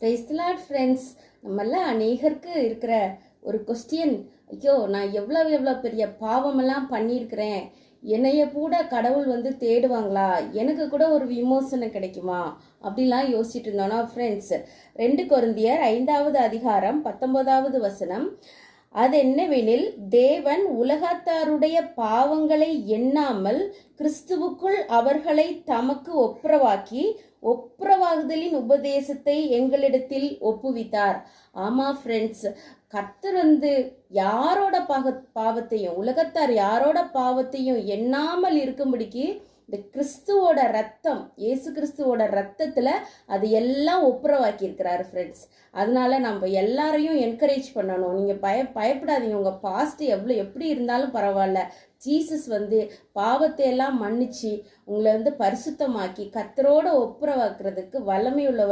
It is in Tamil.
Praise the Lord friends. நம்மெல்லாம் அநேகருக்கு இருக்கிற ஒரு கொஸ்டின், ஐயோ நான் எவ்வளோ பெரிய பாவமெல்லாம் பண்ணியிருக்கிறேன், என்னைய கூட கடவுள் தேடுவாங்களா, எனக்கு கூட ஒரு விமோசனம் கிடைக்குமா அப்படிலாம் யோசிச்சுட்டு இருந்தோன்னா ஃப்ரெண்ட்ஸ், 2 கொரிந்தியர் 5வது அதிகாரம் 19வது வசனம், அது என்னவெனில், தேவன் உலகத்தாருடைய பாவங்களை எண்ணாமல் கிறிஸ்துவுக்குள் அவர்களை தமக்கு ஒப்புரவாகுதலின் உபதேசத்தை எங்களிடத்தில் ஒப்புவித்தார். ஆமா ஃப்ரெண்ட்ஸ், கர்த்தர் யாரோட பாவத்தையும், உலகத்தார் யாரோட பாவத்தையும் எண்ணாமல் இருக்கும்படிக்கு இந்த கிறிஸ்துவோட ரத்தம், இயேசு கிறிஸ்துவோட ரத்தத்துல அது எல்லாம் ஒப்புரவாக்கி இருக்கிறாரு ஃப்ரெண்ட்ஸ். அதனால நம்ம எல்லாரையும் என்கரேஜ் பண்ணணும். நீங்க பயப்படாதீங்க. உங்க பாஸ்ட் எப்படி இருந்தாலும் பரவாயில்ல. ஜீசஸ் பாவத்தை எல்லாம் மன்னிச்சு உங்களை பரிசுத்தமாக்கி கர்த்தரோட ஒப்புரவாக்குறதுக்கு வல்லமை உள்ளவர்.